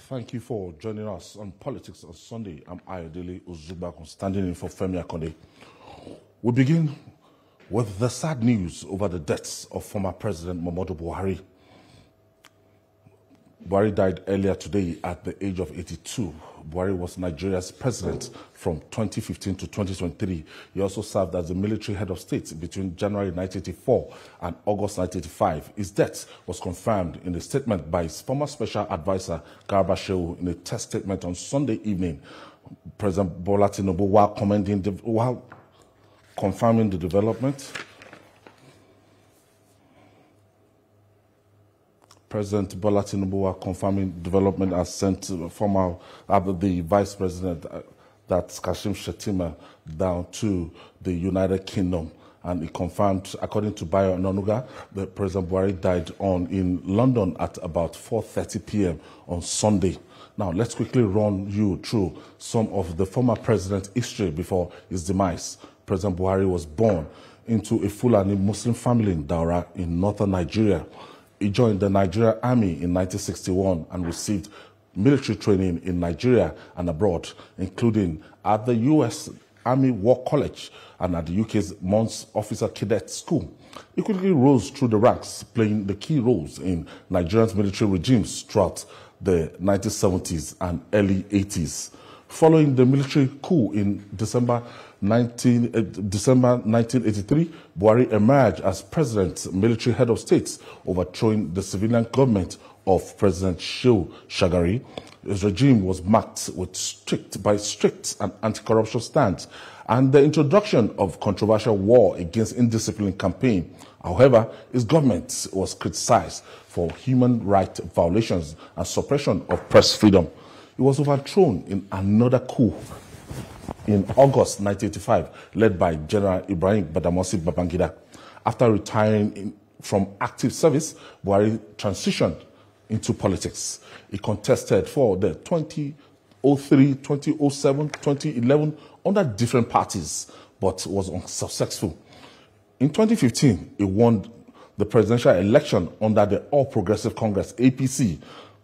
Thank you for joining us on Politics on Sunday. I'm Ayodele Uzubakun, standing in for Femi Akonde. We begin with the sad news over the deaths of former President Muhammadu Buhari. Buhari died earlier today at the age of 82. Buhari was Nigeria's president from 2015 to 2023. He also served as the military head of state between January 1984 and August 1985. His death was confirmed in a statement by his former special advisor, Garba Shehu, in a test statement on Sunday evening. President Bola Tinubu, while confirming the development, President Bola Tinubu confirming development has sent the Vice President, that's Kashim Shettima, down to the United Kingdom. And he confirmed, according to Bayo Onanuga, that President Buhari died in London at about 4:30 p.m. on Sunday. Now, let's quickly run you through some of the former president's history before his demise. President Buhari was born into a Fulani Muslim family in Daura in northern Nigeria. He joined the Nigerian Army in 1961 and received military training in Nigeria and abroad, including at the U.S. Army War College and at the UK's Mourns Officer Cadet School. He quickly rose through the ranks, playing the key roles in Nigeria's military regimes throughout the 1970s and early 80s. Following the military coup in December 1983, Buhari emerged as president, military head of state, overthrowing the civilian government of President Shehu Shagari. His regime was marked with strict and anti-corruption stance and the introduction of controversial war against indisciplined campaign. However, his government was criticized for human rights violations and suppression of press freedom. He was overthrown in another coup in August 1985, led by General Ibrahim Badamasi Babangida. After retiring from active service, Buhari transitioned into politics. He contested for the 2003, 2007, 2011 under different parties, but was unsuccessful. In 2015, he won the presidential election under the All Progressive Congress, APC,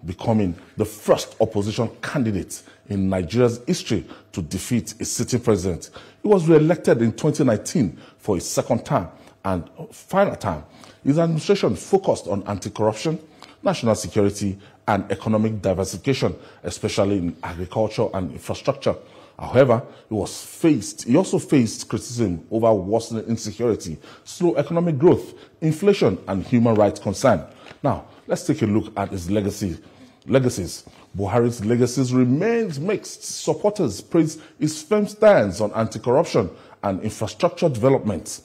becoming the first opposition candidate in Nigeria's history to defeat a sitting president. He was re-elected in 2019 for his second term and final term. His administration focused on anti-corruption, national security, and economic diversification, especially in agriculture and infrastructure. However, he also faced criticism over worsening insecurity, slow economic growth, inflation, and human rights concerns. Now, let's take a look at his legacies. Buhari's legacies remains mixed. Supporters praise his firm stance on anti-corruption and infrastructure development,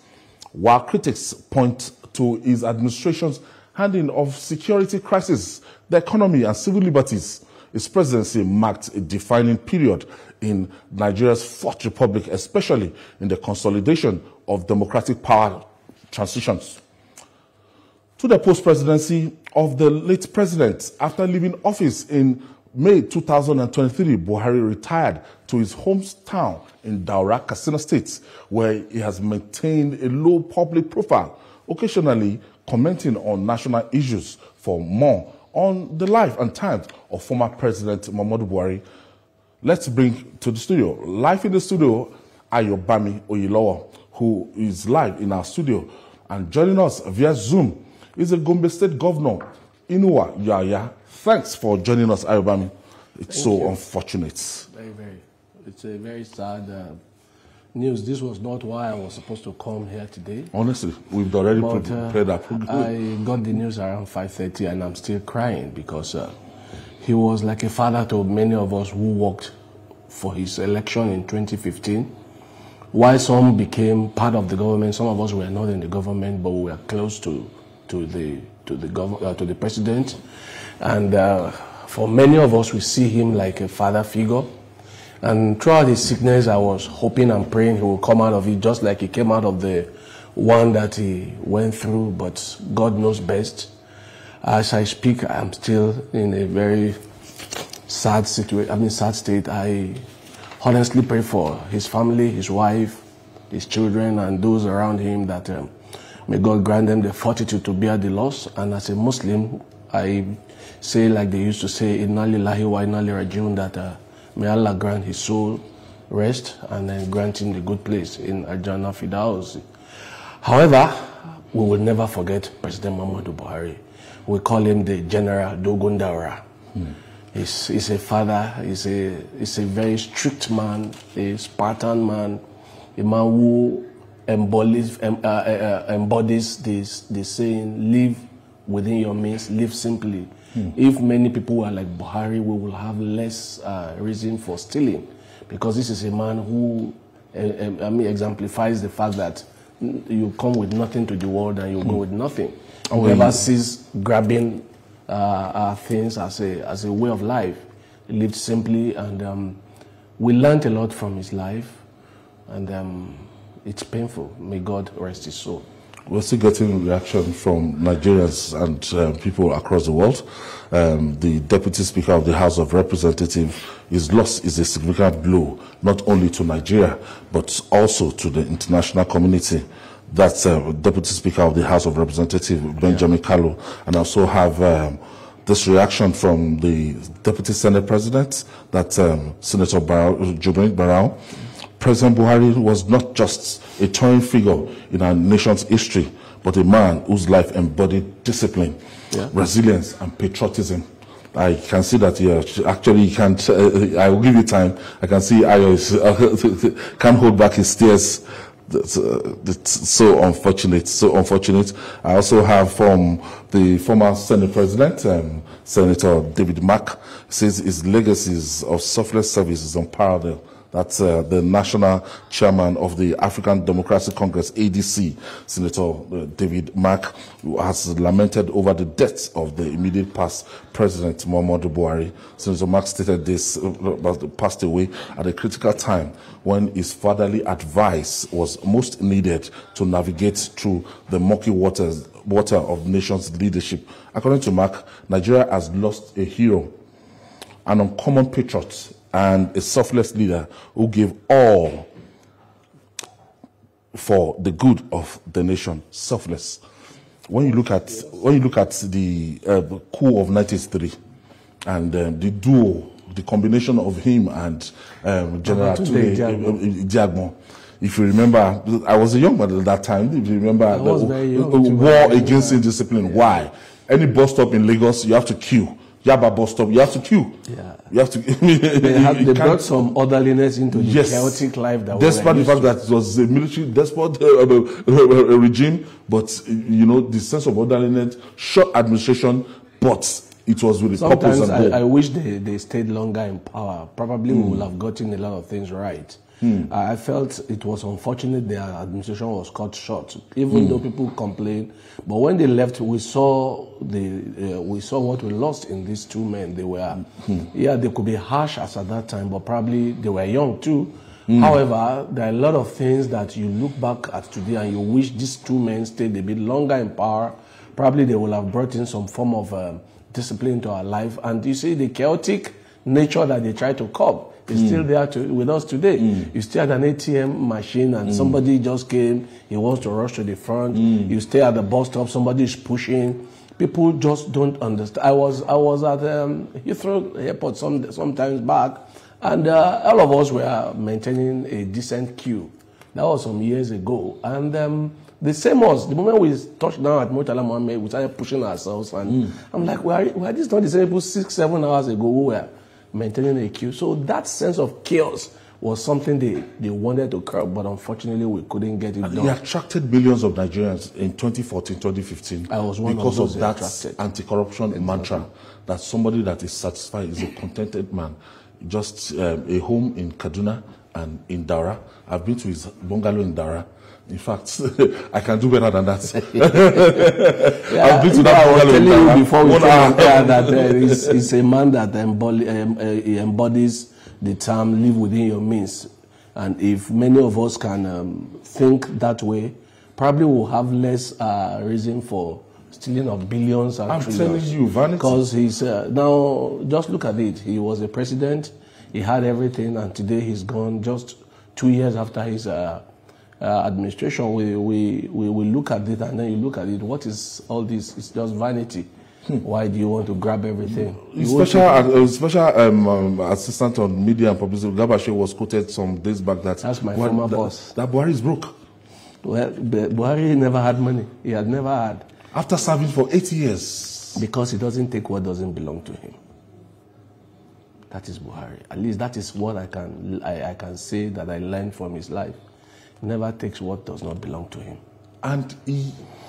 while critics point to his administration's handling of security crisis, the economy, and civil liberties. His presidency marked a defining period in Nigeria's Fourth Republic, especially in the consolidation of democratic power transitions. To the post-presidency of the late president, after leaving office in May 2023, Buhari retired to his hometown in Daura, Katsina State, where he has maintained a low public profile, occasionally commenting on national issues. For more on the life and times of former President Muhammadu Buhari, let's bring to the studio, live in the studio, Ayobami Oyilowo, who is live in our studio. And joining us via Zoom is the Gombe State Governor, Inuwa Yaya. Thanks for joining us, Ayobami. It's so unfortunate. It's a very sad news. This was not why I was supposed to come here today. Honestly, we've already prepared that program. I got the news around 5:30 and I'm still crying because he was like a father to many of us who worked for his election in 2015. While some became part of the government, some of us were not in the government, but we were close to the president. And for many of us, we see him like a father figure. And throughout his sickness, I was hoping and praying he will come out of it just like he came out of the one that he went through, but God knows best. As I speak, I'm still in a very sad situation. Sad state. I honestly pray for his family, his wife, his children, and those around him that may God grant them the fortitude to bear the loss. And as a Muslim, I say, like they used to say, Inna lillahi wa inna ilaihi raji'un, that may Allah grant his soul rest and then grant him the good place in Al-Jannah Firdaus. However, we will never forget President Muhammadu Buhari. We call him the General Dogundara. He's a father, he's a very strict man, a Spartan man, a man who embodies the saying, live within your means, live simply. If many people were like Buhari, we will have less reason for stealing, because this is a man who exemplifies the fact that you come with nothing to the world and you go with nothing. Whoever sees grabbing things as a way of life, he lived simply, and we learned a lot from his life, and it's painful. May God rest his soul. We're still getting reaction from Nigerians and people across the world. The Deputy Speaker of the House of Representatives, his loss is a significant blow, not only to Nigeria, but also to the international community. That's Deputy Speaker of the House of Representatives, Benjamin Kalu. And I also have this reaction from the Deputy Senate President, that Senator Jubrin Barao. President Buhari was not just a towering figure in our nation's history, but a man whose life embodied discipline, resilience, and patriotism. I can see that here. Actually, you can't. I will give you time. I can see Ayo can't hold back his tears. It's so unfortunate. So unfortunate. I also have from the former Senate President, Senator David Mack, says his legacies of selfless service is unparalleled. That's the national chairman of the African Democratic Congress, ADC, Senator David Mack, who has lamented over the death of the immediate past President Muhammadu Buhari. Senator Mack stated this, passed away at a critical time when his fatherly advice was most needed to navigate through the murky water of nation's leadership. According to Mack, Nigeria has lost a hero, an uncommon patriot, and a selfless leader who gave all for the good of the nation. Selfless. When you look at the coup of 1983 and the duo, the combination of him and General Diagmo. If you remember, I was a young man at that time. If you remember, the war against indiscipline. Why? Any bus stop in Lagos, you have to queue. Yaba bus stop, you have to queue. Yeah. You have to. They brought some orderliness into the chaotic life that despite the fact that it was a military despot regime, but you know, the sense of orderliness, short administration, but it was with a purpose and goal. I wish they stayed longer in power. Probably we would have gotten a lot of things right. I felt it was unfortunate their administration was cut short, even though people complained. But when they left, we saw what we lost in these two men. They were, they could be harsh as at that time, but probably they were young too. However, there are a lot of things that you look back at today and you wish these two men stayed a bit longer in power. Probably they will have brought in some form of discipline into our life. And you see the chaotic nature that they try to curb is still there with us today. You stay at an ATM machine and somebody just came, he wants to rush to the front. You stay at the bus stop, somebody is pushing. People just don't understand. I was at Heathrow Airport sometimes back, and all of us were maintaining a decent queue. That was some years ago. And the same was, the moment we touched down at Murtala Mohammed, we started pushing ourselves. And I'm like, were these not the same people 6-7 hours ago who were maintaining a queue? So that sense of chaos was something they wanted to curb, but unfortunately we couldn't get it done. It attracted millions of Nigerians in 2014, 2015. I was one because of those that anti-corruption mantra, that somebody that is satisfied is a contented man. Just a home in Kaduna and in Daura. I've been to his bungalow in Daura. In fact, I can do better than that. I've been to that bungalow in Daura. Before we came here that he's a man that embodies the term "live within your means," and if many of us can think that way, probably we'll have less reason for stealing of billions and trillions. I'm telling you, vanity. Because he's now, just look at it. He was a president. He had everything, and today he's gone. Just 2 years after his administration, we look at it, and then you look at it. What is all this? It's just vanity. Why do you want to grab everything? Special assistant on media and publicity, Gabashe, was quoted some days back that that's my former boss. That Buhari is broke. Well, Buhari never had money. He had never had. After serving for 8 years. Because he doesn't take what doesn't belong to him. That is Buhari. At least that is what I can say that I learned from his life. He never takes what does not belong to him. And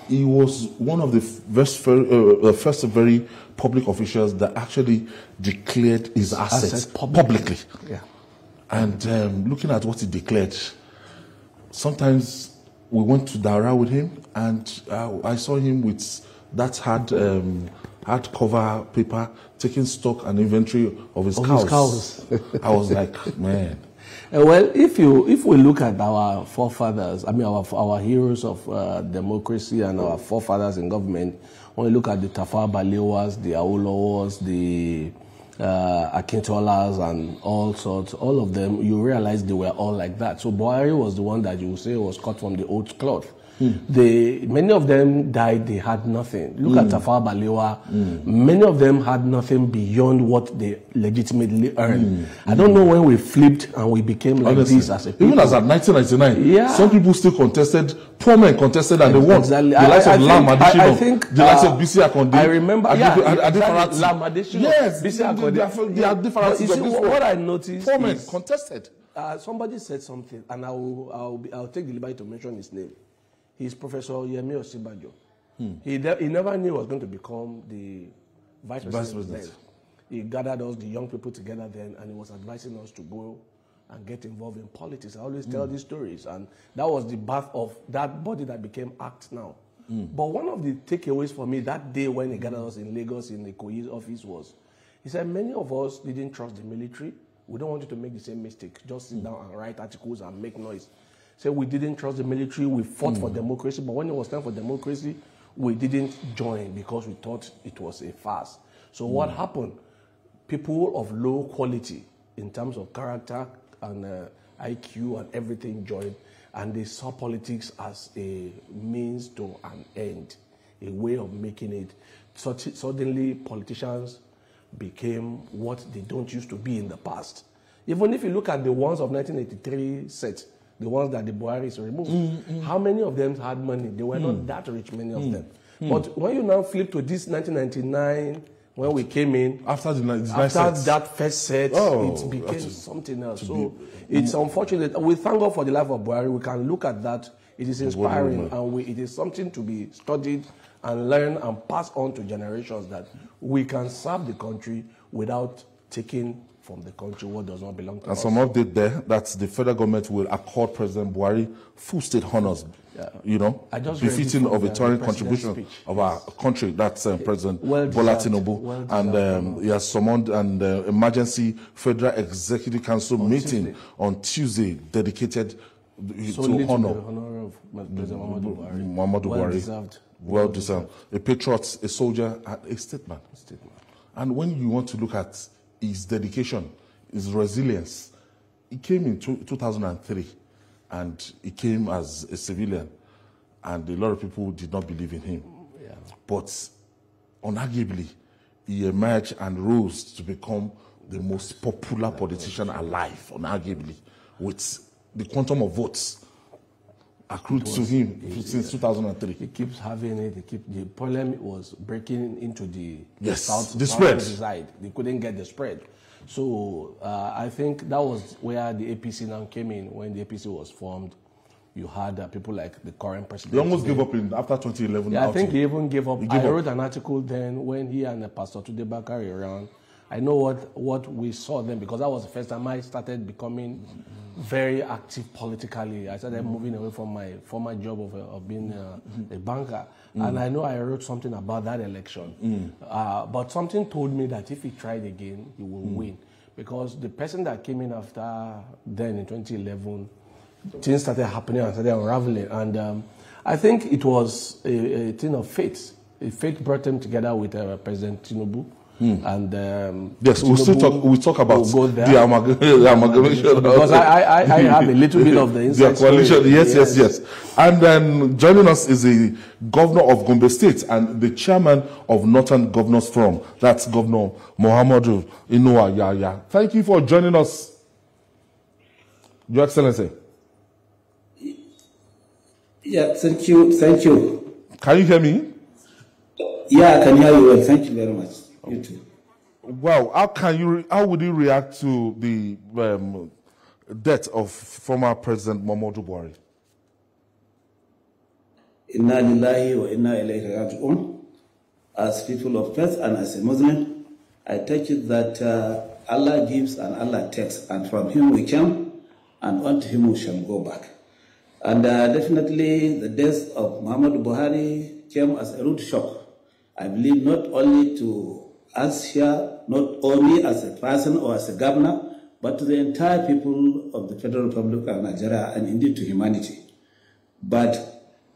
he was one of the first very public officials that actually declared his assets publicly. Yeah. And looking at what he declared, sometimes we went to Daura with him, and I saw him with that hardcover paper, taking stock and inventory of his cows. I was like, man. Well, if we look at our forefathers, I mean our heroes of democracy and our forefathers in government, when we look at the Tafawa Balewas, the Awolowos, the Akintolas and all sorts, all of them, you realize they were all like that. So Buhari was the one that you say was cut from the old cloth. Many of them died, they had nothing. Look at Tafawa Balewa. Many of them had nothing beyond what they legitimately earned. I don't know when we flipped and we became like this as a people. Even as at 1999, some people still contested, poor men contested, and they won. Exactly. The likes of Lam Adesina, I think the likes of BC Akonde. I remember, Lam Adesina. Yes, BC Akonde. They are different. You see, what I noticed poor men contested. Somebody said something, and I'll take the liberty to mention his name. He's Professor Yemi Osibajo. He never knew he was going to become the vice president. He gathered us, the young people, together then, and he was advising us to go and get involved in politics. I always tell these stories, and that was the birth of that body that became ACT now. But one of the takeaways for me that day when he gathered us in Lagos in the Koyi's office was, he said, many of us didn't trust the military. We don't want you to make the same mistake. Just sit down and write articles and make noise. So we didn't trust the military, we fought for democracy, but when it was time for democracy, we didn't join because we thought it was a farce. So what happened? People of low quality in terms of character and IQ and everything joined, and they saw politics as a means to an end, a way of making it. So suddenly politicians became what they don't used to be in the past. Even if you look at the ones of 1983 set, the ones that the Buharis removed, how many of them had money? They were not that rich, many of them. But when you now flip to this 1999, when we came in, after that first set, it became something else. So it's unfortunate. We thank God for the life of Buhari. We can look at that. It is inspiring, and it is something to be studied and learned and passed on to generations, that we can serve the country without taking from the country what does not belong to us. And some update there, that the federal government will accord President Buhari full state honors, befitting of a touring contribution of our country. That's President Bola Tinubu. And he has summoned an emergency Federal Executive Council meeting on Tuesday dedicated to honor of President Muhammadu Buhari. Well deserved. A patriot, a soldier, and a statesman. And when you want to look at his dedication, his resilience, he came in 2003, and he came as a civilian, and a lot of people did not believe in him. But unarguably, he emerged and rose to become the most popular politician alive, unarguably, with the quantum of votes accrued to him since 2003. He keeps having it. The problem was breaking into the south, the spread. Side. They couldn't get the spread. So I think that was where the APC now came in. When the APC was formed, you had people like the current president. He almost gave up after 2011. Yeah, I think he even gave up. I wrote an article then when he and Pastor Tunde Bakare around. I know what we saw then, because that was the first time I started becoming very active politically. I started moving away from my former job of being a banker. And I know I wrote something about that election. But something told me that if he tried again, he will win. Because the person that came in after then in 2011, things started happening and started unraveling. And I think it was a thing of fate. Fate brought them together with President Tinubu. And yes, we'll talk about the amalgamation. Because I have a little bit of the inside coalition. Yes. And then joining us is the governor of Gombe State and the chairman of Northern Governors Forum. That's Governor Muhammadu Inuwa Yaya. Thank you for joining us, Your Excellency. Yeah, thank you. Can you hear me? Yeah, I can hear you well. Thank you very much. You too. Well, how would you react to the death of former President Muhammadu Buhari? Inna lillahi wa inna ilayhi raji'un. As people of faith and as a Muslim, I take it that Allah gives and Allah takes, and from Him we came, and unto Him we shall go back. And definitely the death of Muhammadu Buhari came as a rude shock. I believe not only to us here, not only as a person or as a governor, but to the entire people of the Federal Republic of Nigeria and indeed to humanity. But,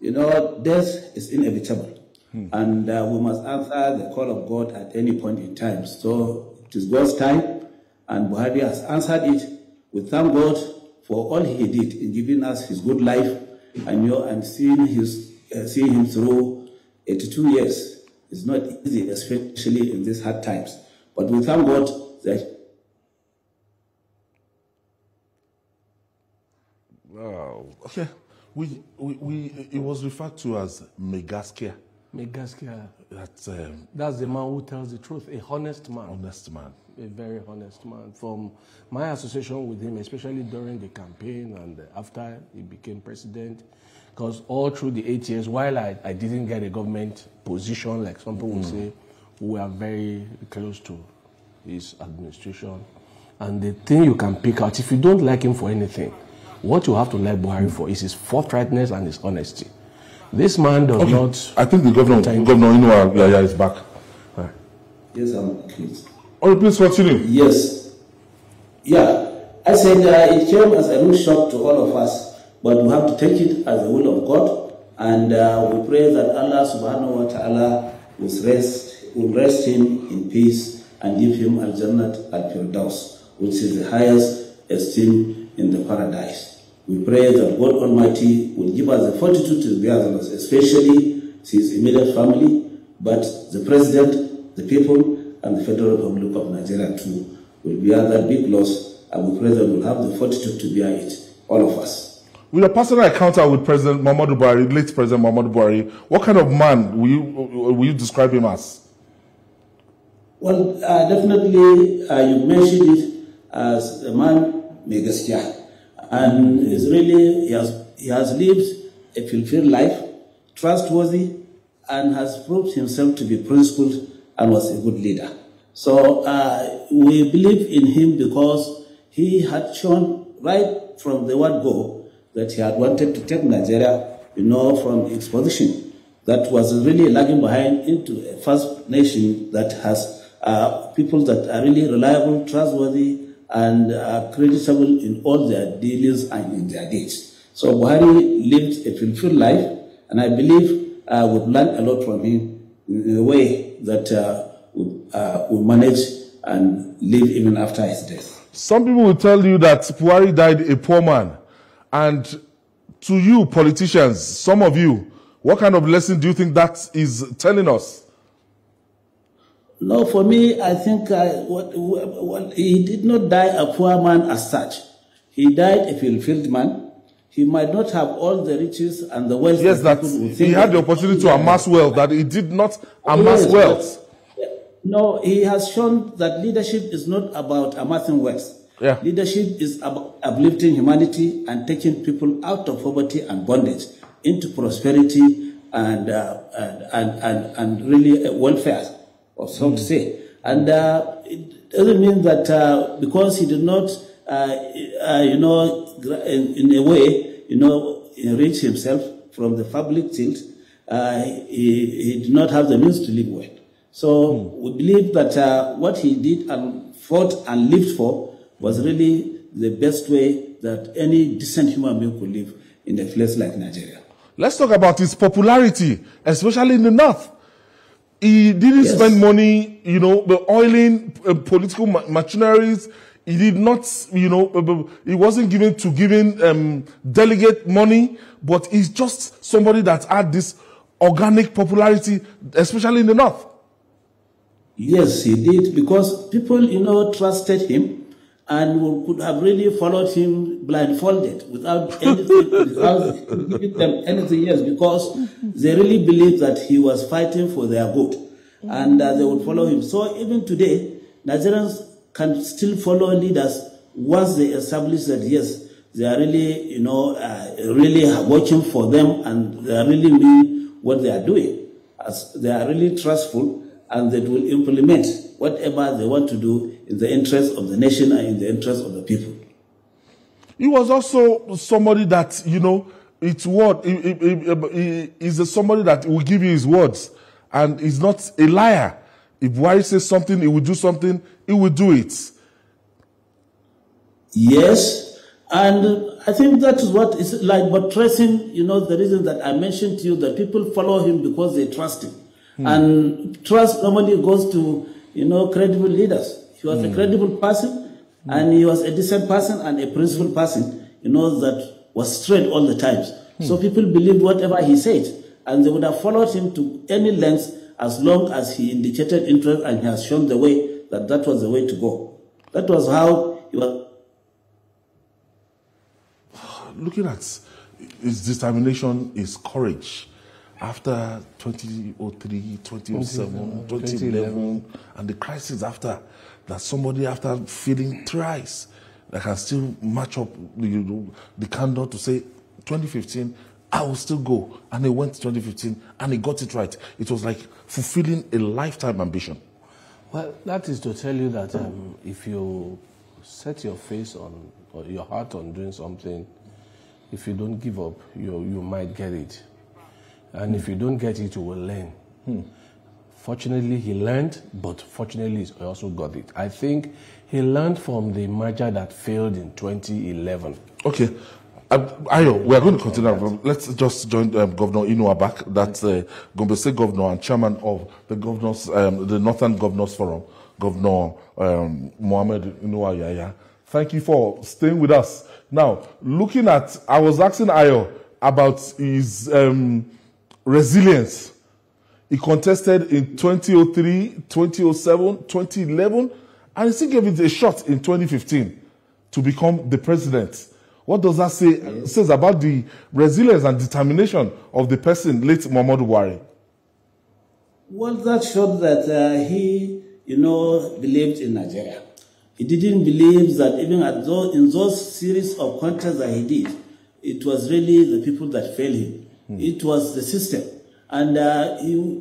death is inevitable. And we must answer the call of God at any point in time. So it is God's time, and Buhari has answered it. We thank God for all He did in giving us His good life and seeing Him through 82 years. It's not easy, especially in these hard times. But we thank God that... Wow. Okay. It was referred to as Megaskia. Megaskia. That's the man who tells the truth, a honest man. Honest man. A very honest man. From my association with him, especially during the campaign and after he became president, because all through the 8 years, while I didn't get a government position, like some people would say, we are very close to his administration. And the thing you can pick out, if you don't like him for anything, what you have to like Buhari for is his forthrightness and his honesty. This man does not... I think the governor Inuwa Yaya is back. Right. Yes, I'm pleased. Oh, please continue. Yes. Yeah. I said it came as a real shock to all of us, but we have to take it as the will of God, and we pray that Allah subhanahu wa ta'ala will rest him in peace and give him al-Jannat al-Firdaus, which is the highest esteem in the paradise. We pray that God Almighty will give us the fortitude to bear the loss, especially his immediate family, but the President, the people, and the Federal Republic of Nigeria too will bear that big loss, and we pray that we'll have the fortitude to bear it, all of us. With a personal encounter with President Muhammadu Buhari, late President Muhammadu Buhari, what kind of man will you describe him as? Well, definitely you mentioned it as a man megastar, and he has lived a fulfilled life, trustworthy, and has proved himself to be principled and was a good leader. So we believe in him because he had shown right from the word go that he had wanted to take Nigeria, from its position that was really lagging behind into a first nation that has people that are really reliable, trustworthy, and creditable in all their dealings and in their deeds. So Buhari lived a fulfilled life, and I believe we've learned a lot from him in a way that we manage and live even after his death. Some people will tell you that Buhari died a poor man. And to you, politicians, some of you, what kind of lesson do you think that is telling us? No, for me, I think he did not die a poor man as such. He died a fulfilled man. He might not have all the riches and the wealth. Yes, that he had the opportunity to amass wealth, that he did not amass wealth. No, he has shown that leadership is not about amassing wealth. Yeah. Leadership is about uplifting humanity and taking people out of poverty and bondage into prosperity and really welfare, or so to say. And it doesn't mean that because he did not, in a way, enrich himself from the public tilt, he did not have the means to live well. So we believe that what he did and fought and lived for was really the best way that any decent human being could live in a place like Nigeria. Let's talk about his popularity, especially in the north. He didn't spend money, you know, oiling political machineries. He did not, you know, he wasn't giving delegate money, but he's just somebody that had this organic popularity, especially in the north. Yes, he did, because people, you know, trusted him and could have really followed him blindfolded without anything, without giving them anything else, because they really believed that he was fighting for their good, and they would follow him. So even today, Nigerians can still follow leaders once they establish that, yes, they are really, you know, really working for them, and they really mean what they are doing. As they are really trustful, and they will implement whatever they want to do in the interest of the nation and in the interest of the people. He was also somebody that, you know, it's what he is somebody that will give you his words, and he's not a liar. If Buhari says something, he will do something, he will do it. Yes, and I think that is what is like buttressing, you know, the reason that I mentioned to you, that people follow him because they trust him. And trust normally goes to, you know, credible leaders. He was a credible person, and he was a decent person and a principled person, you know, that was straight all the time. So people believed whatever he said, and they would have followed him to any length as long as he indicated interest and he has shown the way that that was the way to go. That was how he was. Looking at his determination, his courage, after 2003, 2007, 2011, and the crisis after, that somebody after feeling thrice, that can still match up the candor to say, 2015, I will still go. And he went to 2015, and he got it right. It was like fulfilling a lifetime ambition. Well, that is to tell you that if you set your face on, or your heart on doing something, if you don't give up, you might get it. And if you don't get it, you will learn. Fortunately, he learned, but fortunately, he also got it. I think he learned from the merger that failed in 2011. Okay. Ayo, we are going to continue. Let's just join Governor Inuwa back. That's Gombe State Governor and Chairman of the Governors, the Northern Governors Forum, Governor Muhammadu Inuwa Yaya. Thank you for staying with us. Now, looking at, I was asking Ayo about his resilience. He contested in 2003, 2007, 2011, and he still gave it a shot in 2015 to become the president. What does that say? It says about the resilience and determination of the person, late Muhammadu Buhari. Well, that showed that he, you know, believed in Nigeria. He didn't believe that even in those series of contests that he did, it was really the people that failed him. It was the system. And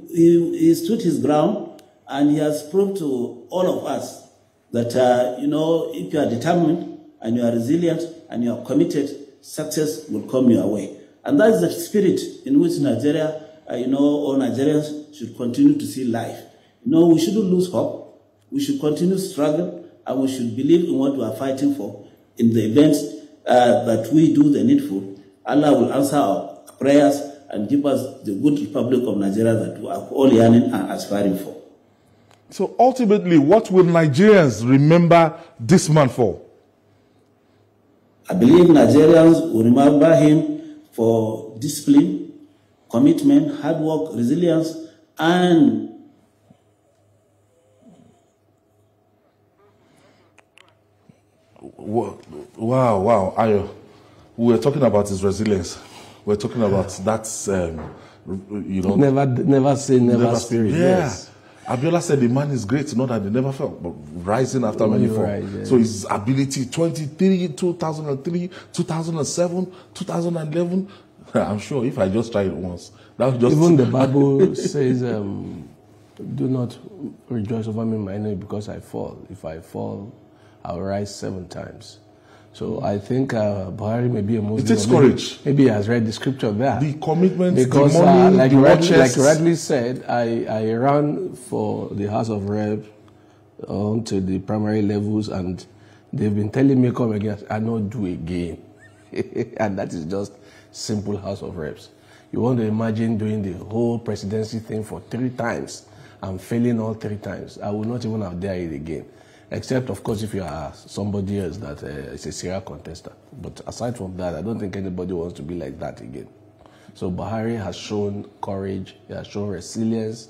he stood his ground, and he has proved to all of us that, you know, if you are determined and you are resilient and you are committed, success will come your way. And that is the spirit in which Nigeria, you know, all Nigerians should continue to see life. You know, we shouldn't lose hope. We should continue to struggle, and we should believe in what we are fighting for. In the events that we do the needful, Allah will answer our prayers and give us the good Republic of Nigeria that we are all yearning and aspiring for. So ultimately, what will Nigerians remember this man for? I believe Nigerians will remember him for discipline, commitment, hard work, resilience, and wow, Ayo. We were talking about his resilience. We're talking about that, you know. Never say never spirit. Yeah. Yes. Abiola said the man is great, not that they never fell, but rising after many fall. Right, yeah. So his ability, 2003, 2007, 2011, I'm sure if I just try it once, that would just... Even the Bible says, do not rejoice over me, my enemy, because I fall. If I fall, I'll rise 7 times. So I think Buhari may be a Muslim. It takes courage. Maybe he has read the scripture there. The commitment, because, the money, like the rightly said, I ran for the House of Rep to the primary levels, and they've been telling me, come again, I don't do again. And that is just simple House of Reps. You want to imagine doing the whole presidency thing for 3 times and failing all 3 times, I will not even have dared it again. Except, of course, if you are somebody else that is a serial contestant. But aside from that, I don't think anybody wants to be like that again. So Buhari has shown courage, he has shown resilience.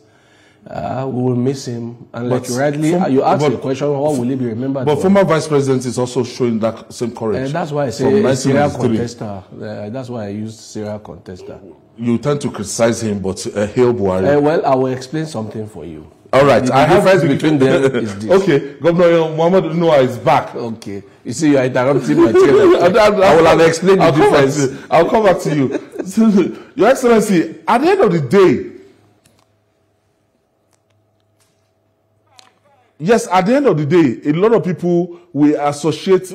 We will miss him. And like you asked the question, how will he be remembered? But former vice president is also showing that same courage. And that's why I say a serial contester. That's why I used serial contester. You tend to criticize him, but hail Buhari. Well, I will explain something for you. All right. The difference between them is this. Okay. Governor Muhammadu Noah is back. Okay. You see, you are interrupting my chair. I will have explained the difference. I'll come back to you. Your Excellency, at the end of the day, yes, at the end of the day, a lot of people we associate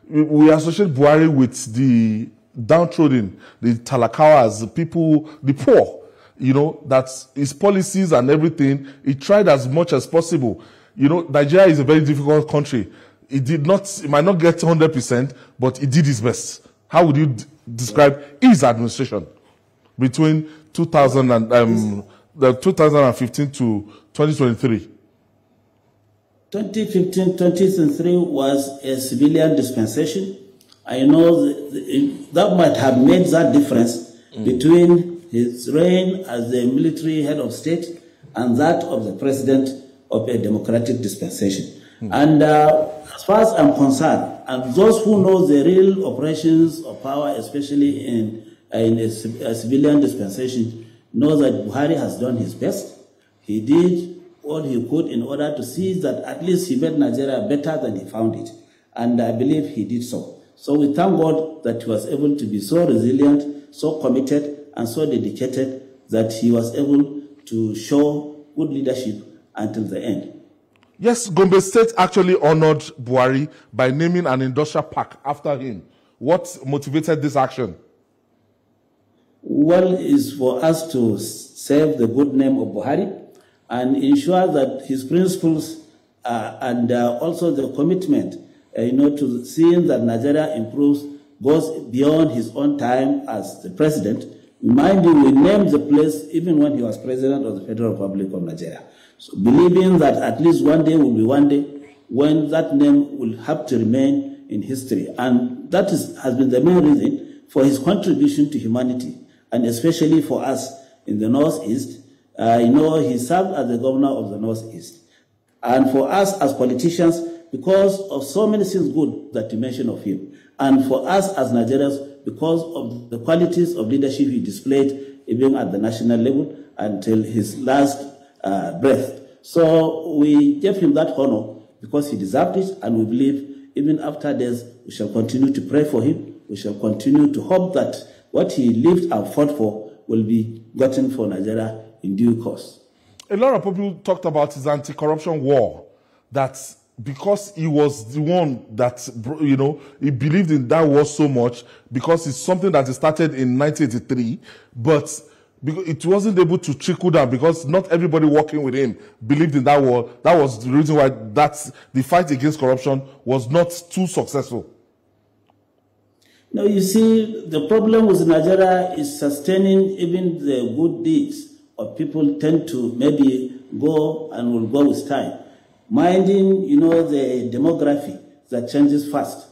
Buhari with the downtrodden, the talakawas, the people, the poor. You know, that's his policies and everything. He tried as much as possible. You know, Nigeria is a very difficult country. He might not get 100%, but he did his best. How would you describe his administration between 2015 to 2023? 2015, 2023 was a civilian dispensation. I know that might have made that difference between his reign as the military head of state and that of the president of a democratic dispensation. And as far as I'm concerned, and those who know the real operations of power, especially in a civilian dispensation, know that Buhari has done his best. He did all he could in order to see that at least he made Nigeria better than he found it. And I believe he did so. So we thank God that he was able to be so resilient, so committed, and so dedicated that he was able to show good leadership until the end. Yes, Gombe State actually honored Buhari by naming an industrial park after him. What motivated this action? Well, is for us to save the good name of Buhari and ensure that his principles and also the commitment, to seeing that Nigeria improves goes beyond his own time as the president. Mind you, we named the place even when he was president of the Federal Republic of Nigeria. So believing that at least one day will be one day when that name will have to remain in history. And that has been the main reason for his contribution to humanity, and especially for us in the Northeast. He served as the governor of the Northeast. And for us as politicians, because of so many things good that you mentioned of him, and for us as Nigerians, because of the qualities of leadership he displayed even at the national level until his last breath. So we gave him that honor because he deserved it, and we believe even after death we shall continue to pray for him. We shall continue to hope that what he lived and fought for will be gotten for Nigeria in due course. A lot of people talked about his anti-corruption war, that because he was the one that, he believed in that war so much, because it's something that he started in 1983, but because it wasn't able to trickle down because not everybody working with him believed in that war. That was the reason why the fight against corruption was not too successful. Now, you see, the problem with Nigeria is sustaining even the good deeds of people tend to maybe go and will go with time. Minding, the demography that changes fast.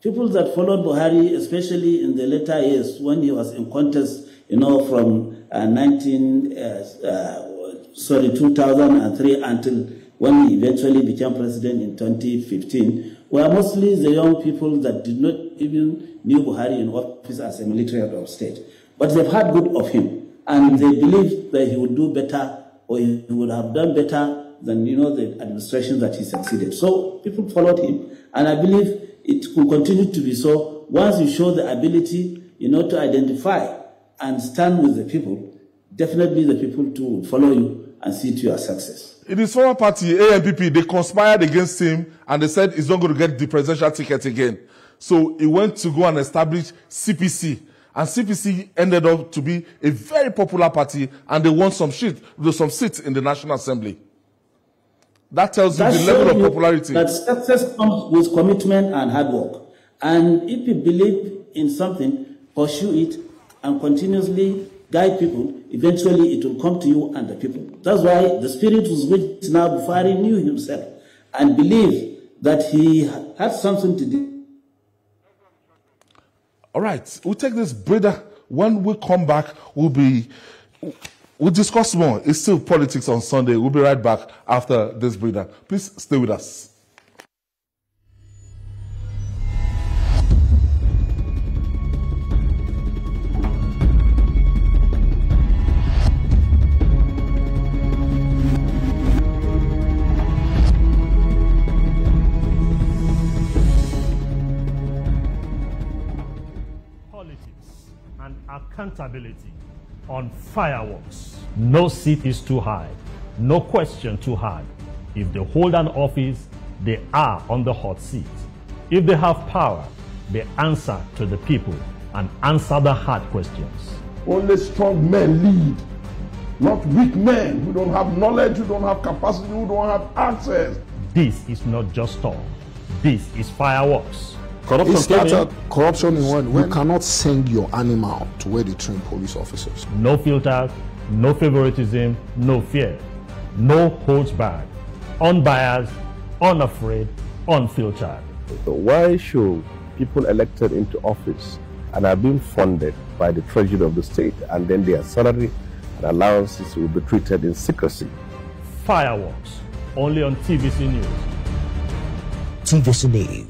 People that followed Buhari, especially in the later years when he was in contest, from 2003 until when he eventually became president in 2015, were mostly the young people that did not even knew Buhari in office as a military head of state. But they've heard good of him, and they believed that he would do better, or he would have done better than, the administration that he succeeded. So people followed him, and I believe it will continue to be so once you show the ability, to identify and stand with the people. Definitely the people too will follow you and see to your success. In his former party, ANPP, they conspired against him and they said he's not going to get the presidential ticket again. So he went to go and establish CPC. And CPC ended up to be a very popular party, and they won some seats in the National Assembly. That tells you the level of popularity. That success comes with commitment and hard work. And if you believe in something, pursue it and continuously guide people eventually it will come to you and the people. That's why the spirit with which now Buhari knew himself and believed that he had something to do. All right, we'll take this breather. When we come back, we'll discuss more. It's still politics on Sunday. We'll be right back after this breather. Please stay with us. Accountability on fireworks. No seat is too high, no question too hard. If they hold an office, they are on the hot seat. If they have power, they answer to the people and answer the hard questions. Only strong men lead, not weak men who don't have knowledge, who don't have capacity, who don't have access. This is not just talk. This is fireworks. Corruption in one. You cannot send your animal to where they train police officers. No filters, no favoritism, no fear, no holds back, unbiased, unafraid, unfiltered. So why should people elected into office and are being funded by the treasury of the state, and then their salary and allowances will be treated in secrecy? Fireworks, only on TVC News. TVC News.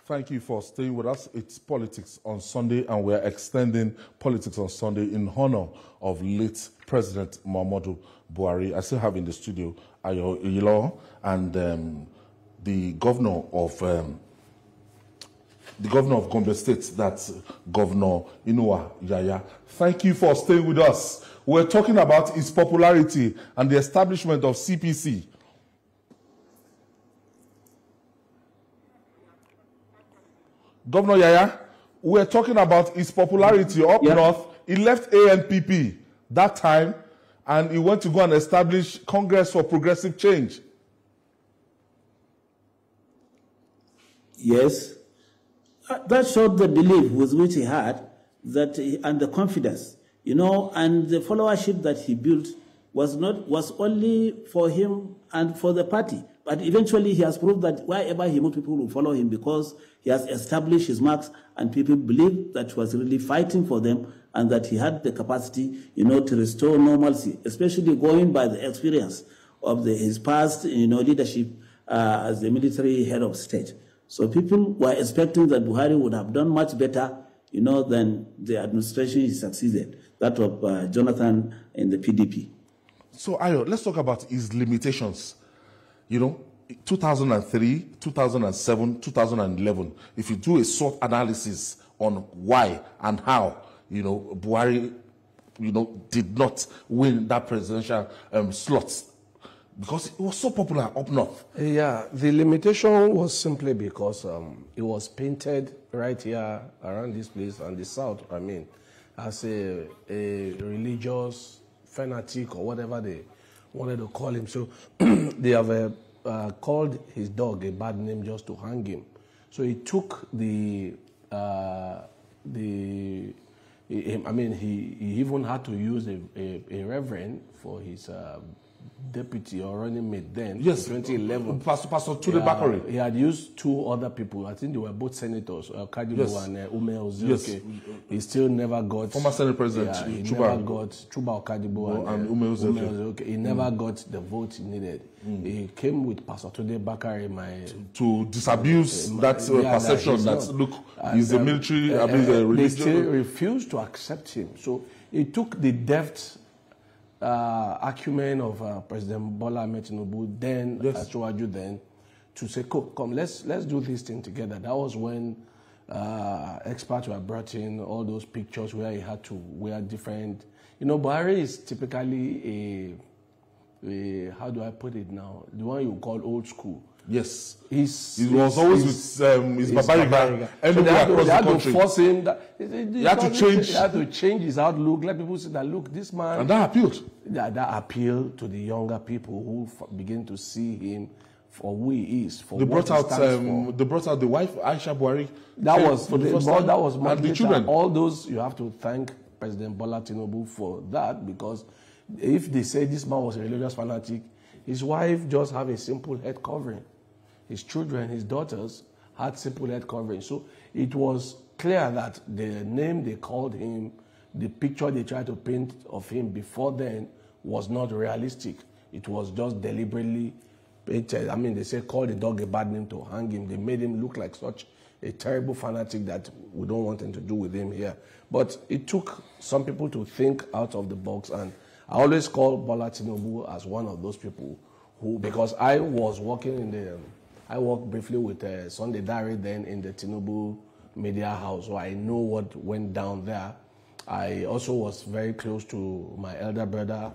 Thank you for staying with us. It's Politics on Sunday, and we're extending Politics on Sunday in honor of late President Muhammadu Buhari. I still have in the studio Ayo Ilo and the governor of Gombe State, that's Governor Inuwa Yaya. Thank you for staying with us. We're talking about his popularity and the establishment of CPC. Governor Yaya, we're talking about his popularity up north. He left ANPP that time, and he went to go and establish Congress for Progressive Change. Yes. That showed the belief with which he had and the confidence, and the followership that he built was only for him and for the party. But eventually he has proved that wherever he moved, people will follow him because he has established his marks, and people believe that he was really fighting for them and that he had the capacity, to restore normalcy, especially going by the experience of his past, leadership as the military head of state. So people were expecting that Buhari would have done much better, than the administration he succeeded, that of Jonathan in the PDP. So, Ayo, let's talk about his limitations. 2003, 2007, 2011, if you do a SWOT analysis on why and how, Buhari, did not win that presidential slot, because it was so popular up north. Yeah, the limitation was simply because it was painted right here around this place and the south, as a religious fanatic or whatever they wanted to call him. So they have called his dog a bad name just to hang him. So he took he even had to use a reverend for his deputy or running mate then. Yes, in 2011. Pastor Tude Bakari. He had used two other people. I think they were both senators, Kadibo and Ume Ozuke. Yes. He still never got... Former Senate President he never got Chuba Okadibo and Ume Ozuke. He never got the vote he needed. He came with Pastor Tude Bakari, to disabuse that perception that, look, he's a military, a religion. They still refused to accept him. So he took the deft acumen of President Bola Ahmed Tinubu, then Asiwaju, then to say, come, let's do this thing together. That was when experts were brought in, all those pictures where he had to wear different. Buhari is typically how do I put it now? The one you call old school. Yes, he was always with his Babariga. So they had to force him. He had to change. He had to change his outlook. Let people see that, look, this man. And that appealed. That appealed to the younger people who begin to see him for who he is. For they brought out the wife, Aisha Buhari. That was and the children. All those, you have to thank President Bola Tinubu for that, because if they say this man was a religious fanatic, his wife just have a simple head covering. His children, his daughters, had simple head covering. So it was clear that the name they called him, the picture they tried to paint of him before then was not realistic. It was just deliberately painted. I mean, they say call the dog a bad name to hang him. They made him look like such a terrible fanatic that we don't want anything to do with him here. But it took some people to think out of the box, and I always call Bola Tinubu as one of those people who, because I was working in the, I worked briefly with Sunday Diary then in the Tinubu Media House, so I know what went down there. I also was very close to my elder brother,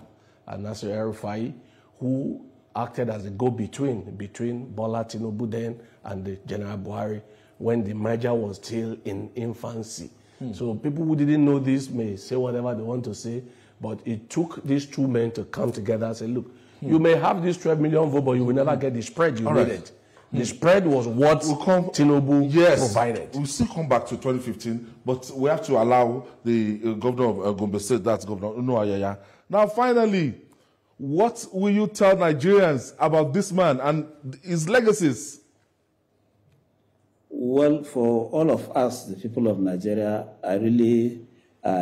Nasir El-Rufai, who acted as a go-between between Bola Tinubu then and the General Buhari when the merger was still in infancy. So people who didn't know this may say whatever they want to say, but it took these two men to come together and say, look, you may have this 12 million vote, but you will never get the spread you needed. The spread was what Tinubu provided. We'll still come back to 2015, but we have to allow the governor of Gombe State, that's Governor Uno. Now, finally, what will you tell Nigerians about this man and his legacies? Well, for all of us, the people of Nigeria, I really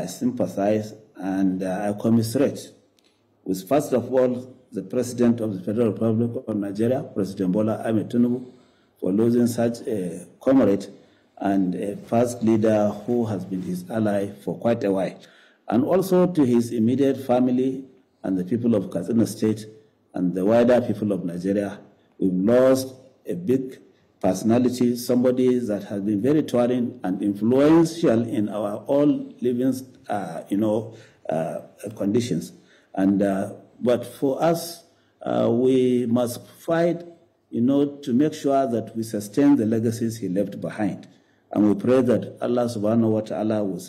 sympathize and I commiserate with, first of all, the President of the Federal Republic of Nigeria, President Bola Ahmed Tinubu, for losing such a comrade and a first leader who has been his ally for quite a while. And also to his immediate family and the people of Katsina State and the wider people of Nigeria. We've lost a big personality, somebody that has been very touring and influential in our all living, conditions. And but for us, we must fight, to make sure that we sustain the legacies he left behind. And we pray that Allah subhanahu wa ta'ala will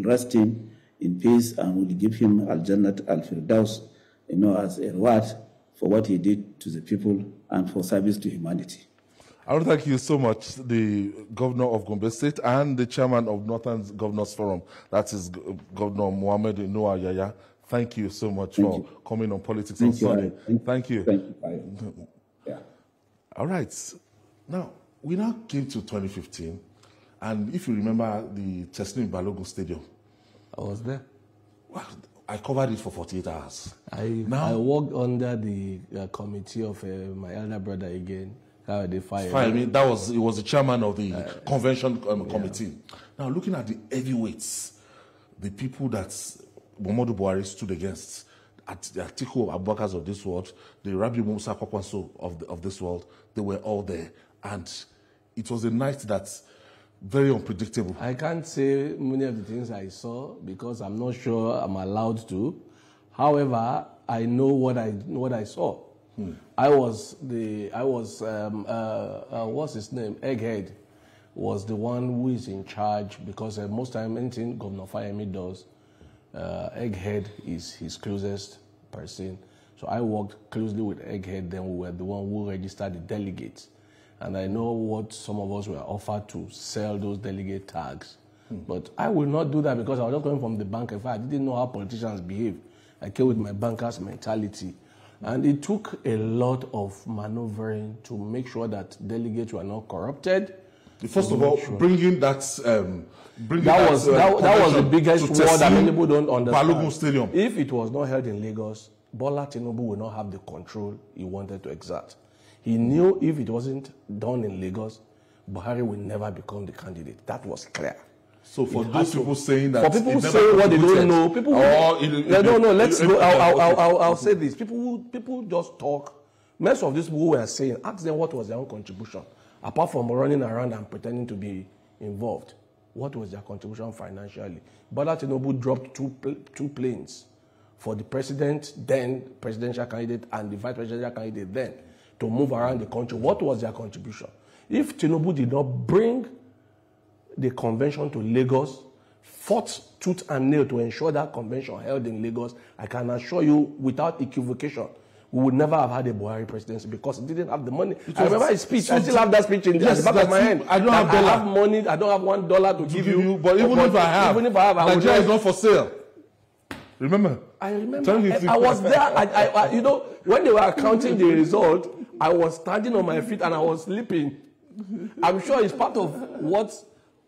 rest him in peace and will give him al-Jannat al-Firdaus, as a reward for what he did to the people and for service to humanity. I want to thank you so much, the Governor of Gombe State and the Chairman of Northern Governors Forum, that is Governor Muhammadu. Thank you so much for coming on Politics on Sunday. Thank you. Thank you. Yeah. All right. Now, we now came to 2015, and if you remember the Teslim Balogun Stadium. I was there. Well, I covered it for 48 hours. I worked under the committee of my elder brother again. I mean, it was the chairman of the convention committee. Now, looking at the heavyweights, the people that Muhammadu Buhari stood against, the Atiku Abubakars of this world, the Rabi Musa Kwakwanso of this world, they were all there. And it was a night that's very unpredictable. I can't say many of the things I saw because I'm not sure I'm allowed to. However, I know what I saw. What's his name? Egghead was the one who is in charge, because most time anything Governor Fayemi does, Egghead is his closest person. So I worked closely with Egghead, then we were the one who registered the delegates. And I know what some of us were offered to sell those delegate tags. But I will not do that because I was not coming from the bank. In fact, I didn't know how politicians behave. I came with my banker's mentality. And it took a lot of maneuvering to make sure that delegates were not corrupted. First of all, bringing that was the biggest word that many people don't understand. Balogun Stadium. If it was not held in Lagos, Bola Tinubu would not have the control he wanted to exert. He knew if it wasn't done in Lagos, Buhari will never become the candidate. That was clear. So for those people saying that, for people who say what they don't know, people I'll say this. People just talk. Most of these people were saying, ask them what was their own contribution, apart from running around and pretending to be involved. What was their contribution financially? Bola Tinubu dropped two planes for the president, then presidential candidate, and the vice presidential candidate then to move around the country. What was their contribution? If Tinubu did not bring the convention to Lagos, fought tooth and nail to ensure that convention held in Lagos, I can assure you without equivocation, we would never have had a Buhari presidency because he didn't have the money. I remember his speech. I still have that speech in the back of my hand. I don't have $1. I have money. I don't have $1 to give you. But even if I have, Nigeria is not for sale. Remember? I remember. I was there. I, you know, when they were counting the result, I was standing on my feet and I was sleeping. I'm sure it's part of what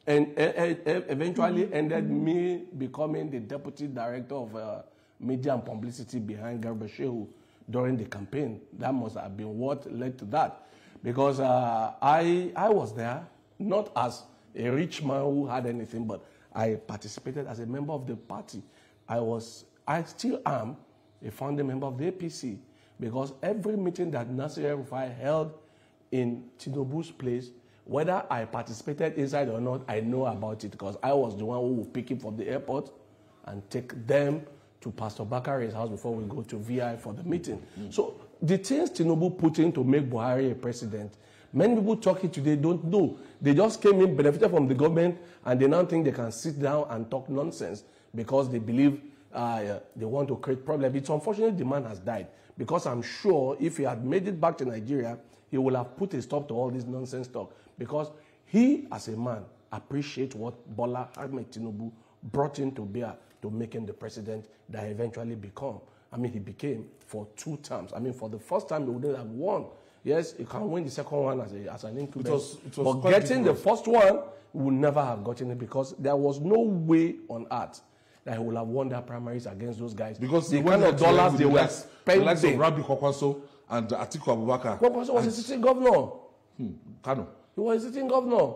eventually ended me becoming the deputy director of media and publicity behind Garba Shehu during the campaign. That must have been what led to that. Because I was there, not as a rich man who had anything, but I participated as a member of the party. I still am a founding member of the APC, because every meeting that Nasir El-Rufai held in Tinubu's place, whether I participated inside or not, I know about it, because I was the one who would pick him from the airport and take them to Pastor Bakari's house before we go to VI for the meeting. So the things Tinubu put in to make Buhari a president, many people talking today don't know. They just came in, benefited from the government, and they now think they can sit down and talk nonsense because they believe they want to create problems. It's unfortunate the man has died, because I'm sure if he had made it back to Nigeria, he would have put a stop to all this nonsense talk, because he, as a man, appreciates what Bola Ahmed Tinubu brought in to bear to make him the president that he eventually became. I mean, he became for 2 terms. I mean, for the first time, he wouldn't have won. Yes, he can win the second one as an incumbent. But getting the first one, he would never have gotten it, because there was no way on earth that he would have won their primaries against those guys. Because the kind of dollars they were spending. The likes of Rabi Kwakwaso and Atiku Abubakar. Kwakwaso was a sitting governor. Kano. He was a sitting governor.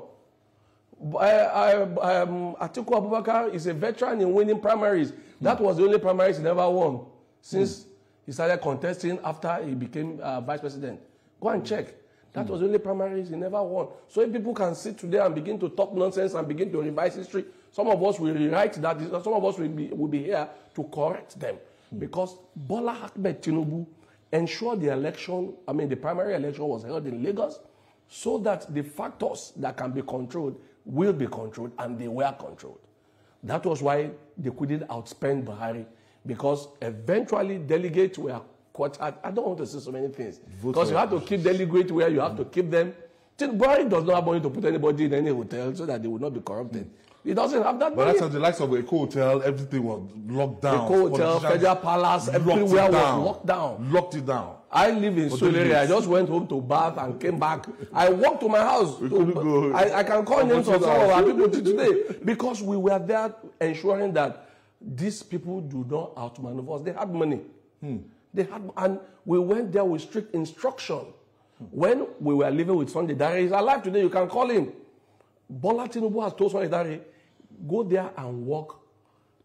Atiku Abubakar is a veteran in winning primaries. That was the only primaries he never won since he started contesting after he became vice president. Go and check. That was the only primaries he never won. So if people can sit today and begin to talk nonsense and begin to revise history, some of us will rewrite that. Some of us will be here to correct them. Because Bola Ahmed Tinubu ensured the election, I mean the primary election was held in Lagos, so that the factors that can be controlled will be controlled, and they were controlled. That was why they couldn't outspend Buhari, because eventually delegates were quartered. I don't want to say so many things, because you have to keep delegates where you have to keep them. Buhari does not have money to put anybody in any hotel so that they will not be corrupted. He doesn't have that money. But that's at the likes of Eko Hotel, everything was locked down. Eko Hotel, Federal Palace, everywhere was locked down. Locked it down. I live in Solere. I just went home to bath and came back. I walked to my house. I can call names of some of our people today, because we were there ensuring that these people do not outmaneuver us. They had money. They had, and we went there with strict instruction. When we were living with Sunday Dare, he's alive today, you can call him. Bola Tinubu has told Sunday Dare, go there and work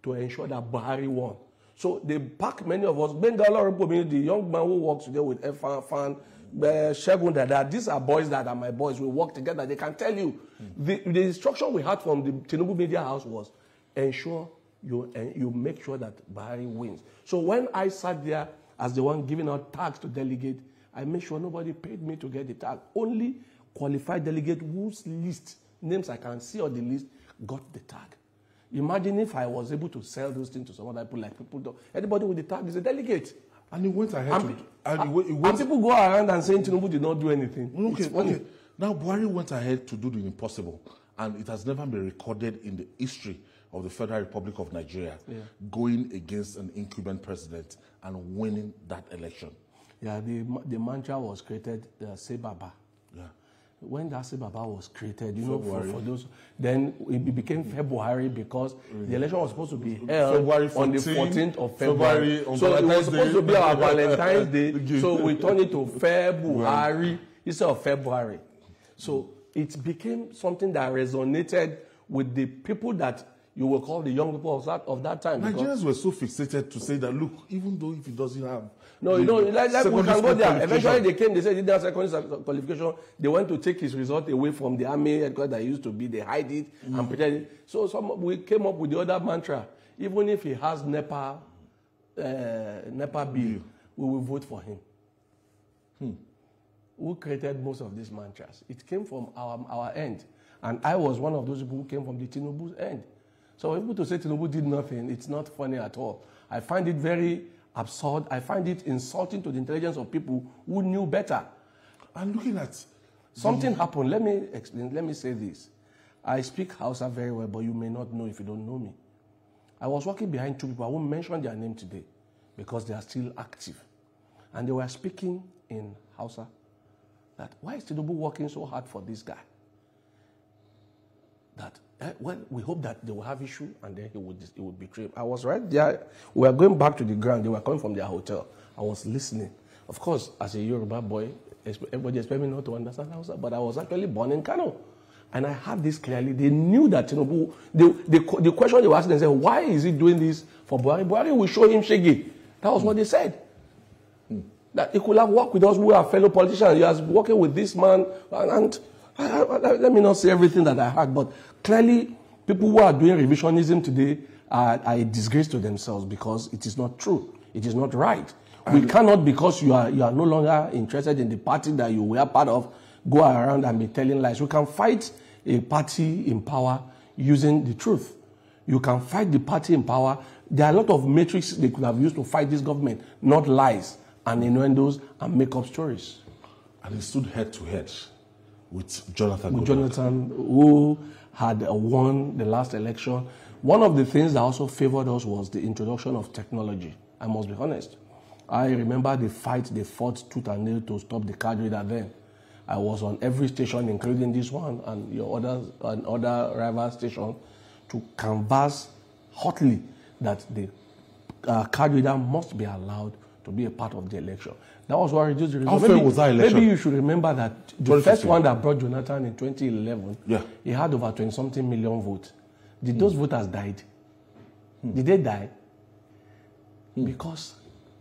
to ensure that Buhari won. So they pack many of us, the young man who works today with Fan, Shegun Dada, these are boys that are my boys, we work together, they can tell you. The instruction we had from the Tinubu Media House was, ensure you make sure that Buhari wins. So when I sat there as the one giving out tags to delegate, I made sure nobody paid me to get the tag. Only qualified delegate whose list, names I can see on the list, got the tag. Imagine if I was able to sell those things to some other people, like people don't. Anybody with the tag is a delegate. And he went ahead and people go around and saying Tinubu did not do anything. Okay. Now Buhari went ahead to do the impossible, and it has never been recorded in the history of the Federal Republic of Nigeria, going against an incumbent president and winning that election. Yeah, the mantra was created, Say Baba. Yeah. When that Say Baba was created, you know, for those, then it became February, because the election was supposed to be held on the 14th of February. So it was supposed to be our Valentine's Day. So we turned it to February instead of February. So it became something that resonated with the people that you will call the young people of that time. Nigerians were so fixated to say that, look, even though if he doesn't have... No, you know, like we can go there. Eventually they came, they said he didn't have secondary qualification. They went to take his result away from the army headquarters that used to be. They hide it and pretend it. So we came up with the other mantra. Even if he has NEPA NEPA bill, we will vote for him. Who created most of these mantras? It came from our end. And I was one of those people who came from the Tinubu's end. So for people to say Tinubu did nothing, it's not funny at all. I find it very absurd. I find it insulting to the intelligence of people who knew better. And looking at... Something happened. Let me explain. Let me say this. I speak Hausa very well, but you may not know if you don't know me. I was walking behind two people. I won't mention their name today because they are still active. And they were speaking in Hausa that, why is Tinubu working so hard for this guy? That, well, we hope that they will have issue and then he would betray him. I was right there. We were going back to the ground. They were coming from their hotel. I was listening. Of course, as a Yoruba boy, everybody expected me not to understand Hausa, but I was actually born in Kano. And I heard this clearly. They knew that Tinubu, the question they were asking, they said, why is he doing this for Buhari? Buhari will show him Shege. That was what they said. That he could have worked with us who are fellow politicians. He was working with this man. And let me not say everything that I heard, but clearly people who are doing revisionism today are a disgrace to themselves because it is not true. It is not right. We cannot, because you are no longer interested in the party that you were part of, go around and be telling lies. We can fight a party in power using the truth. You can fight the party in power. There are a lot of metrics they could have used to fight this government, not lies and innuendos and make-up stories. And he stood head to head with Jonathan. With Jonathan, who had won the last election. One of the things that also favored us was the introduction of technology. I must be honest. I remember the fight they fought tooth and nail to stop the card reader then. I was on every station, including this one and your other rival station, to canvass hotly that the card reader must be allowed to be a part of the election. That was what reduced the result. How fair was that election? Maybe you should remember that the first one that brought Jonathan in 2011, he had over 20-something million votes. Did those voters died? Did they die? Because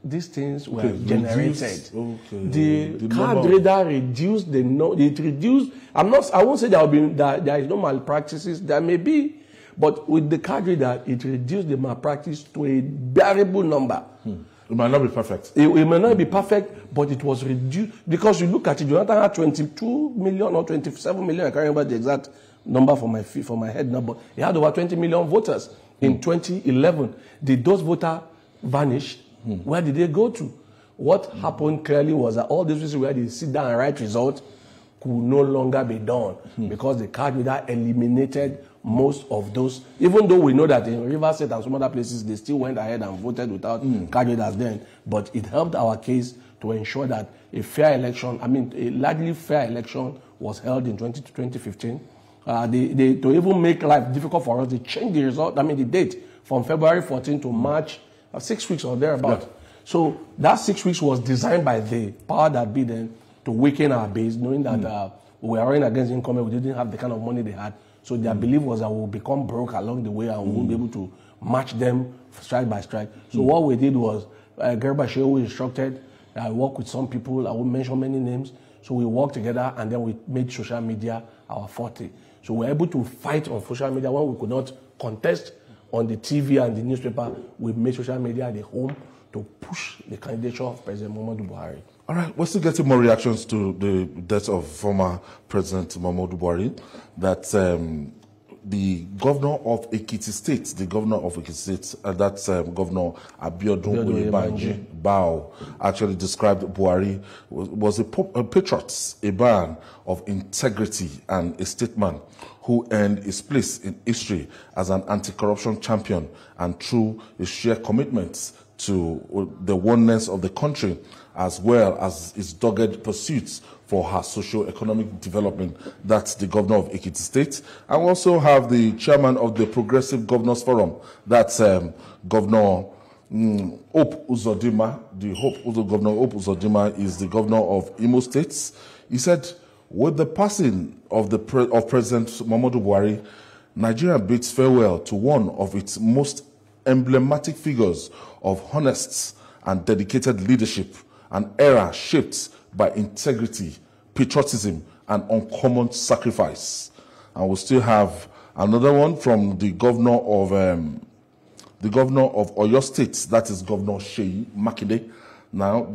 these things were generated. The card reader reduced it reduced. I won't say there is no malpractices. There may be, but with the card reader, it reduced the malpractice to a bearable number. It might not be perfect. It may not be perfect, but it was reduced because you look at it. Jonathan had 22 million or 27 million. I can't remember the exact number for my head now, but he had over 20 million voters in 2011. Did those voters vanish? Where did they go to? What happened clearly was that all these places where they sit down and write results could no longer be done because the card reader eliminated most of those. Even though we know that in Rivers State and some other places, they still went ahead and voted without card readers then. But it helped our case to ensure that a fair election, a largely fair election was held in 2015. To even make life difficult for us, they changed the result, the date from February 14 to March, 6 weeks or thereabout. So that 6 weeks was designed by the power that be then to weaken our base, knowing that we were running against incumbent, we didn't have the kind of money they had. So their belief was that we'll become broke along the way and we won't be able to match them strike by strike. So what we did was, Gerba Shehu instructed, I worked with some people, I won't mention many names. So we worked together and then we made social media our forte. So we were able to fight on social media when we could not contest on the TV and the newspaper. We made social media the home to push the candidature of President Muhammadu Buhari. All right, we're still getting more reactions to the death of former President Muhammadu Buhari. That the governor of Ekiti State, that's Governor Abiodun Oyèbánjí Bao, actually described Buhari was a patriot, a man of integrity and a statesman who earned his place in history as an anti-corruption champion and through his sheer commitment to the oneness of the country, as well as his dogged pursuits for her socio-economic development. That's the governor of Ekiti State. And we also have the chairman of the Progressive Governors Forum. That's Governor Hope Uzodinma. Governor Hope Uzodinma is the governor of Imo State. He said, with the passing of President Muhammadu Buhari, Nigeria bids farewell to one of its most emblematic figures of honest and dedicated leadership, an era shaped by integrity, patriotism, and uncommon sacrifice. And we still have another one from the governor of The governor of Oyo State, that is Governor Seyi Makinde, now,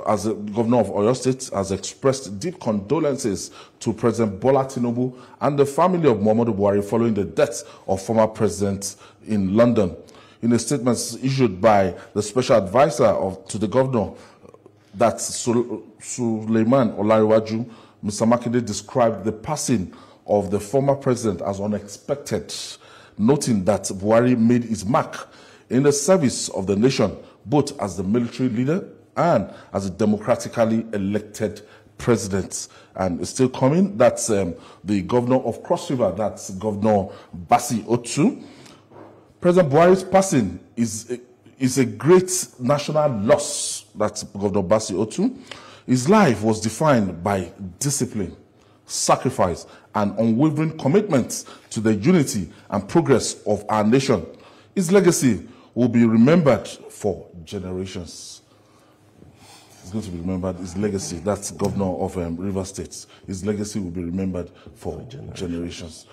as the governor of Oyo State, has expressed deep condolences to President Bola Tinubu and the family of Muhammadu Buhari following the death of former president in London. In a statement issued by the special advisor to the governor, that's Suleiman Olariwaju, Mr. Makinde described the passing of the former president as unexpected, noting that Buhari made his mark in the service of the nation, both as the military leader and as a democratically elected president. And it's still coming, that's the governor of Cross River, that's Governor Basi Otu. President Buhari's passing is a great national loss, that's Governor Basi Otu. His life was defined by discipline, sacrifice, and unwavering commitment to the unity and progress of our nation. His legacy will be remembered for generations. It's going to be remembered, his legacy, that's Governor of River State. His legacy will be remembered for generations.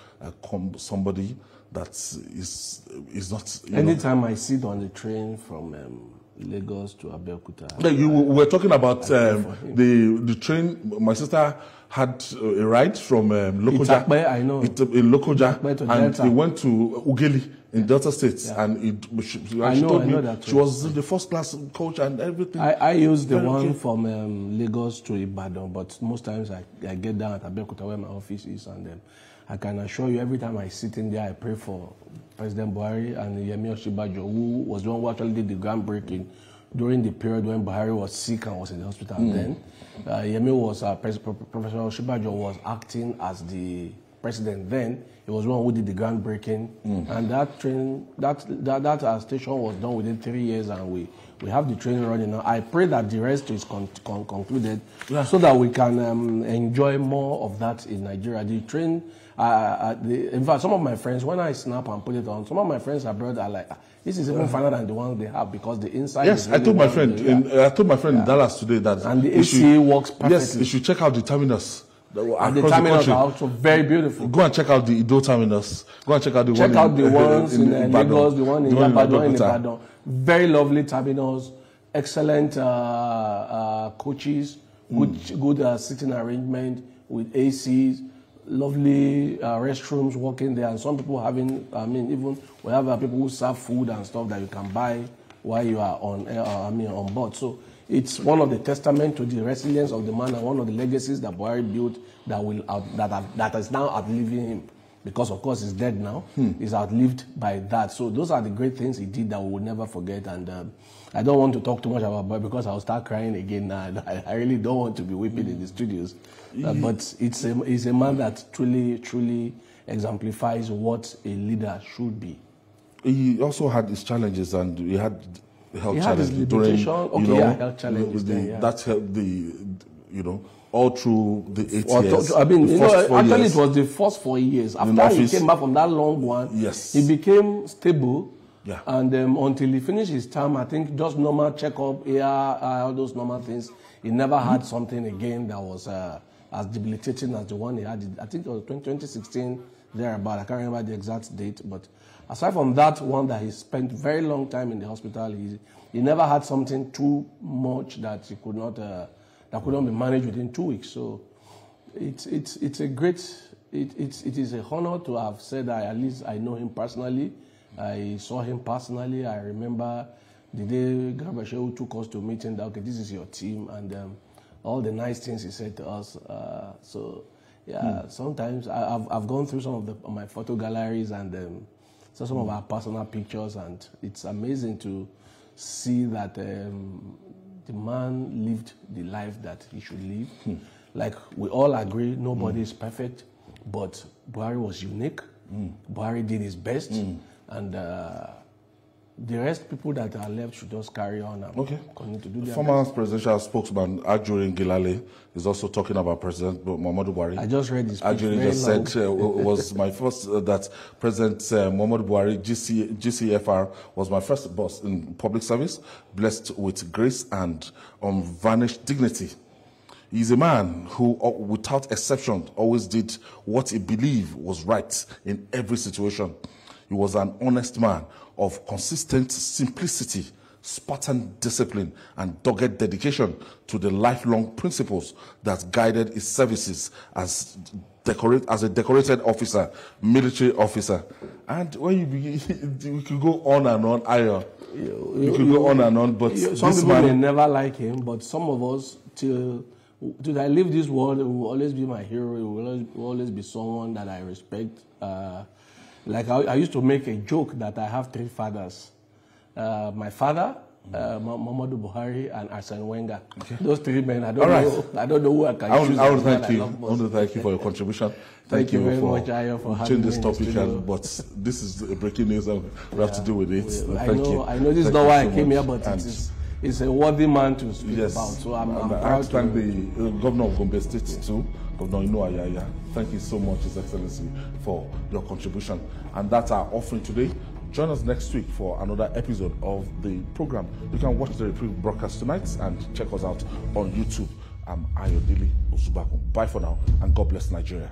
Somebody that is not... Anytime I sit on the train from Lagos to Abeokuta... We were talking about the train. My sister had a ride from Lokoja. I know. In Lokoja, and he went to Ugeli in Delta State, and she told me that she was in the first class coach and everything. I used the one from Lagos to Ibadan, but most times I get down at Abeokuta where my office is, and I can assure you every time I sit in there, I pray for President Buhari and Yemi Osinbajo, who was the one who actually did the groundbreaking during the period when Buhari was sick and was in the hospital. Then Yemi was Professor Osinbajo was acting as the president. Then he was one who did the groundbreaking, and that train, that station was done within 3 years, and we have the train running now. I pray that the rest is concluded, so that we can enjoy more of that in Nigeria. The train, in fact, some of my friends, when I snap and put it on, some of my friends abroad are like, this is even finer than the one they have, because the inside. Yes, is really I told my friend in Dallas today that, and the AC works perfectly. Yes, you should check out the terminus. And the terminals are also very beautiful. Go and check out the Ido terminus. Go and check out the ones in Lagos, the one in Ibadan. Very lovely terminals, excellent coaches, good sitting arrangement with ACs, lovely restrooms working there, and some people having, even we have people who serve food and stuff that you can buy while you are on board. So it's one of the testament to the resilience of the man, and one of the legacies that Buhari built that is now outliving him, because of course he's dead now. He's outlived by that. So those are the great things he did that we will never forget. And I don't want to talk too much about Buhari because I'll start crying again now. I really don't want to be weeping in the studios. But it's a man that truly exemplifies what a leader should be. He also had his challenges, and he had health challenges during, health challenges. That helped all through the 8 years. Actually it was the first 4 years. After he came back from that long one, he became stable. Yeah. And until he finished his term, I think just normal checkup, all those normal things. He never had something again that was as debilitating as the one he had. I think it was 2016, thereabout. I can't remember the exact date, but aside from that one that he spent very long time in the hospital, he never had something too much that he could not that couldn't be managed within 2 weeks. So it's a great, it is a honor to have said that at least I know him personally. I saw him personally. I remember the day Garbashew took us to a meeting that, okay, this is your team, and all the nice things he said to us. Sometimes I've gone through some of my photo galleries and so some of our personal pictures, and it's amazing to see that the man lived the life that he should live. Like we all agree, nobody is perfect, but Buhari was unique. Buhari did his best, and the rest people that are left should just carry on and continue to do their Former best. presidential spokesman Ajurin Gilale is also talking about President Muhammadu Buhari. I just read this speech. Ajurin just said was my first that President Muhammadu Buhari, GCFR, was my first boss in public service, blessed with grace and unvarnished dignity. He's a man who, without exception, always did what he believed was right in every situation. He was an honest man of consistent simplicity, Spartan discipline, and dogged dedication to the lifelong principles that guided his services as a decorated officer, military officer. And when you begin, we could go on and on, Ayo. You could go on and on, but some people may never like him, but some of us, till I leave this world, he will always be my hero. He will always be someone that I respect. Like I used to make a joke that I have 3 fathers. My father, Muhammadu, Buhari, and Arsene Wenger. Okay. Those 3 men, I don't know who I can choose. I want to thank you for your contribution. Thank you very much, Ayo, for having me. Change this topic, but this is a breaking news, and we have to deal with it. Thank you. I know this is not why I came here, but it's a worthy man to speak about. So I'm proud to thank the governor of Gombe State too, Governor Inu Ayaya. Thank you so much, His Excellency, for your contribution. And that's our offering today. Join us next week for another episode of the program. You can watch the repeat broadcast tonight and check us out on YouTube. I'm Ayodele Osubaku. Bye for now, and God bless Nigeria.